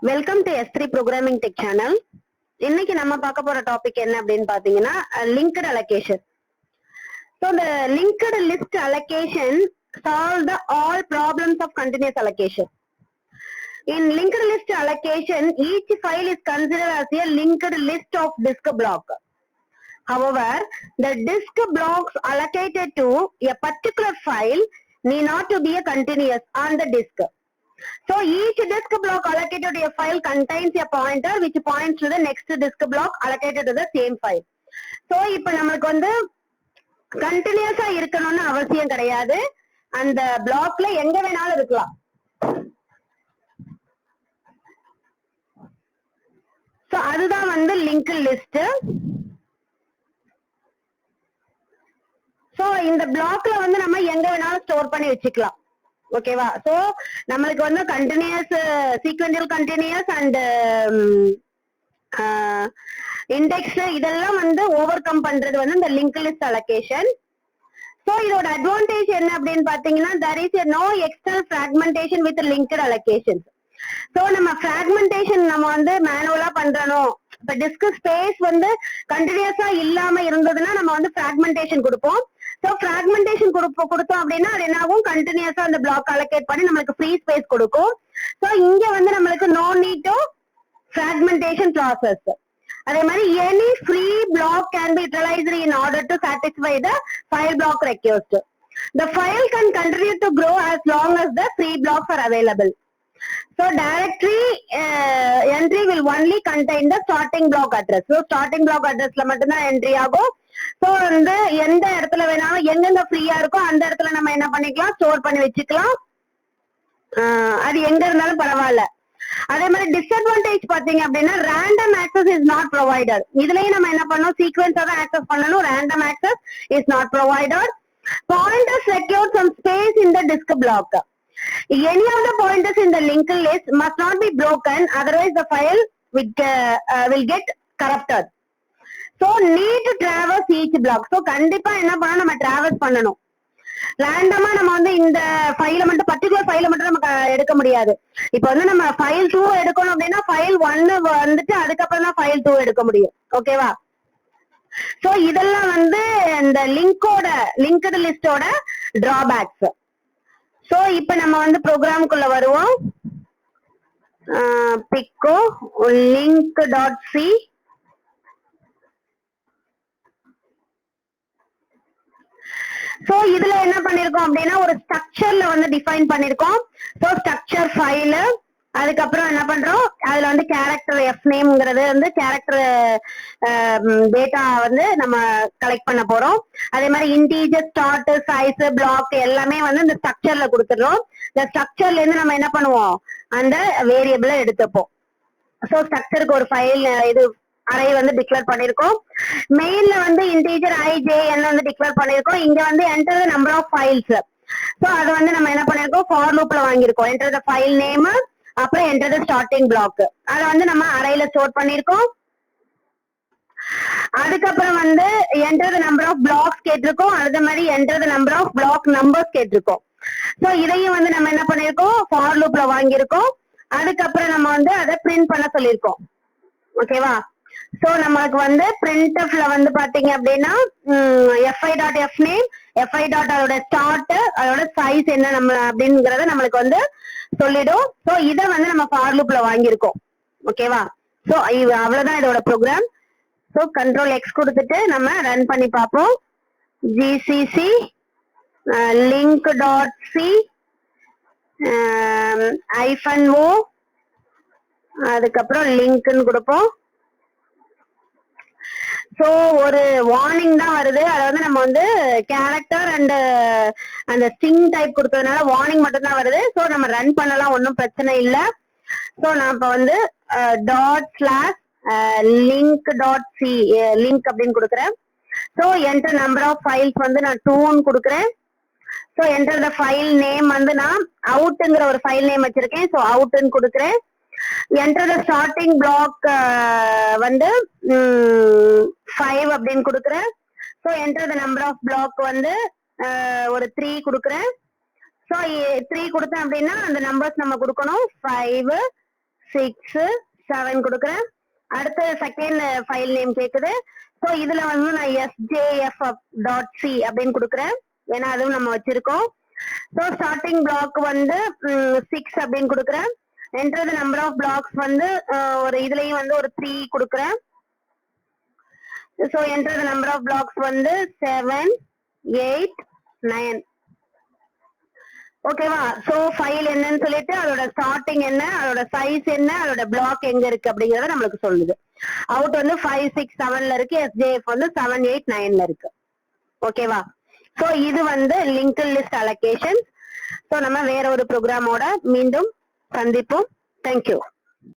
Welcome to S3 programming tech channel. இன்னைக்கு நம்ம பார்க்க போற டாபிக் என்ன அப்படின்னு பாத்தீங்கன்னா linked allocation. So the linked list allocation solve the all problems of continuous allocation. In linked list allocation, each file is considered as a linked list of disk block. However, the disk blocks allocated to a particular file need not to be a continuous on the disk. So each disk block allocated to a file contains a pointer which points to the next disk block allocated to the same file. So இப்ப நமக்கு வந்து கண்டினியூஸா இருக்கணும்னு அவசியம் கிடையாது. அந்த பிளாக்ல எங்க வேணாலும் இருக்கலாம். So அதுதான் வந்து லிங்க் லிஸ்ட். So இந்த பிளாக்ல வந்து நம்ம எங்க வேணாலும் ஸ்டோர் பண்ணி வச்சுக்கலாம். ஓகேவா? சோ நம்மளுக்கு வந்து continuous sequential continuous and index இதெல்லாம் வந்து ஓவர் கம் பண்றது வந்து இந்த லிங்க் லிஸ்ட் அலோகேஷன். சோ இதோட அட்வான்டேஜ் என்ன அப்படின்னு பாத்தீங்கன்னா there is no external fragmentation with linked allocations. So நம்ம fragmentation நம்ம வந்து மேனுவலா பண்றோம். இப்ப டிஸ்க் ஸ்பேஸ் வந்து கண்டினியூஸா இல்லாம இருந்ததுன்னா நம்ம வந்து fragmentation கொடுப்போம். சோ fragmentation கொடுத்தோம் அப்படின்னா அது என்ன ஆகும், கண்டினியூஸா அந்த பிளாக் அலோகேட் பண்ணி நம்மளுக்கு ஃப்ரீ ஸ்பேஸ் கொடுக்கும். சோ இங்க வந்து நம்மளுக்கு no need to fragmentation process. அதே மாதிரி any free block can be utilized in order to satisfy the file block request. The file can continue to grow as long as the free blocks are available. So directory entry will only contain the starting block address. So starting block addressல மட்டும் தான் entry ஆகும். So வந்து எந்த இடத்துல வேணாலும் எங்கெங்க ஃப்ரீயா இருக்கோ அந்த இடத்துல நம்ம என்ன பண்ணிக்கலாம், ஸ்டோர் பண்ணி வச்சுக்கலாம். அது எங்க இருந்தாலும் பரவாயில்ல. அதே மாதிரி டிஸ்அட்வான்டேஜ் பாத்தீங்க அப்படின்னா random access is not provided. இதுலயும் நம்ம என்ன பண்ணணும், சீக்வென்ஸா தான் ஆக்சஸ் பண்ணணும். Random access is not provided. Pointers secure some space in the disk block. Any of the pointers in the linked list must not be broken, otherwise the file will get corrupted. So need to traverse each block. So கண்டிப்பா என்ன பண்ணணும், நம்ம traverse பண்ணணும். ரேண்டமா நம்ம வந்து இந்த ஃபைல மட்டும் பர்டிகுலர் ஃபைல மட்டும் நமக்கு எடுக்க முடியாது. இப்ப வந்து நம்ம ஃபைல் 2 எடுக்கணும் அப்படின்னா ஃபைல் 1 வந்துட்டு அதுக்கப்புறம் தான் ஃபைல் 2 எடுக்க முடியும். ஓகேவா? சோ இதெல்லாம் வந்து இந்த லிங்க்டு லிஸ்டோட டிராபேக்ஸ். சோ இப்ப நம்ம வந்து ப்ரோக்ராமுக்குள்ள வருவோம். பிக்கோ link.c சோ இதுல என்ன பண்ணிருக்கோம் அப்படின்னா ஒரு ஸ்ட்ரக்சர்ல வந்து டிஃபைன் பண்ணிருக்கோம். சோ ஸ்ட்ரக்சர் ஃபைல், அதுக்கப்புறம் என்ன பண்றோம், அதுல வந்து கேரக்டர் எஃப் நேம்ங்கிறது வந்து கேரக்டர் டேட்டா வந்து நம்ம கலெக்ட் பண்ண போறோம். அதே மாதிரி இன்டீஜர், ஸ்டார்ட், சைஸ், பிளாக் எல்லாமே வந்து இந்த ஸ்ட்ரக்சர்ல கொடுத்துடுறோம். இந்த ஸ்ட்ரக்சர்ல இருந்து நம்ம என்ன பண்ணுவோம், அந்த வேரியபிளை எடுத்துப்போம். சோ ஸ்ட்ரக்சருக்கு ஒரு ஃபைல் இது அரே வந்து டிக்ளேர் பண்ணிருக்கோம். மெயின்ல வந்து இன்டீஜர் IJN வந்து டிக்ளேர் பண்ணிருக்கோம். இங்க வந்து enter the number of files. So அது வந்து நம்ம என்ன பண்ணிருக்கோம், ஃபார் லூப்ல வாங்கியிருக்கோம். என்டர் தி ஃபைல் நேம், அப்புறம் என்டர் தி ஸ்டார்டிங் பிளாக். அத வந்து நம்ம அரேல ஸ்டோர் பண்ணிருக்கோம். அதுக்கப்புறம் வந்து enter the number of blocks கேட்டிருக்கோம். அதே மாதிரி enter the number of block numbers கேட்டிருக்கோம். சோ இதையும் வந்து நம்ம என்ன பண்ணிருக்கோம், ஃபார் லூப்ல வாங்கியிருக்கோம். அதுக்கப்புறம் நம்ம வந்து அதை பிரிண்ட் பண்ண சொல்லியிருக்கோம். ஓகேவா? சோ நமக்கு வந்து printfல வந்து பாத்தீங்க அப்படின்னா fi.f name, fi. அதோட ஸ்டார்ட், அதோட சைஸ் என்ன நம்ம அப்படிங்கறத நம்மளுக்கு வந்து சொல்லிடும். சோ இத வந்து நம்ம ஃபார் லூப்ல வாங்கியிருக்கோம். ஓகேவா? சோ அவ்வளவுதான் இதோட ப்ரோக்ராம். சோ கண்ட்ரோல் எக்ஸ் கொடுத்துட்டு நம்ம ரன் பண்ணி பார்ப்போம். gcc link.c -o அதுக்கப்புறம் லிங்க்னு கொடுப்போம். சோ ஒரு வார்னிங் தான் வருது. அதாவது நம்ம வந்து கேரக்டர் அண்ட் அந்த ஸ்ட்ரிங் டைப் கொடுத்ததுனால வார்னிங் மட்டும் தான் வருது. சோ நம்ம ரன் பண்ணலாம், ஒன்றும் பிரச்சனை இல்லை. சோ நான் இப்ப வந்து ./link.c லிங்க் அப்படின்னு கொடுக்குறேன். So enter number of files வந்து நான் 2ன்னு கொடுக்குறேன். So enter the file name வந்து நான் அவுட்ங்கிற ஒரு ஃபைல் நேம் வச்சிருக்கேன். சோ அவுட்ன்னு கொடுக்குறேன். என்டர் த ஸ்டார்டிங் பிளாக் வந்து 5 அப்படின்னு கொடுக்குறேன். So enter the number of block வந்து ஒரு 3 கொடுக்குறேன். ஸோ 3 கொடுத்தேன் அப்படின்னா அந்த நம்பர்ஸ் நம்ம கொடுக்கணும். 5, 6 7 கொடுக்குறேன். அடுத்த செகண்ட் ஃபைல் நேம் கேக்குது. சோ இதுல வந்து நான் sjf.c அப்படின்னு கொடுக்குறேன். ஏன்னா அதுவும் நம்ம வச்சிருக்கோம். சோ ஸ்டார்டிங் பிளாக் வந்து 6 அப்படின்னு கொடுக்குறேன். Enter the number of blocks வந்து ஒரு இதுலயும் வந்து ஒரு 3 கொடுக்குறேன். So enter the number of blocks வந்து 7 8 9. ஓகேவா? சோ ஃபைல் என்னன்னு சொல்லிட்டு அதோட ஸ்டார்டிங் என்ன, அதோட சைஸ் என்ன, அதோட பிளாக் எங்க இருக்கு அப்படிங்கறத நம்மளுக்கு சொல்லுது. அவுட் வந்து 5 6 7ல இருக்கு, SJF வந்து 7 8 9ல இருக்கு. ஓகேவா? சோ இது வந்து லிங்க்டு லிஸ்ட் அலோகேஷன். சோ நம்ம வேற ஒரு ப்ரோக்ராமோட மீண்டும் சந்திப்போம். தேங்க்யூ.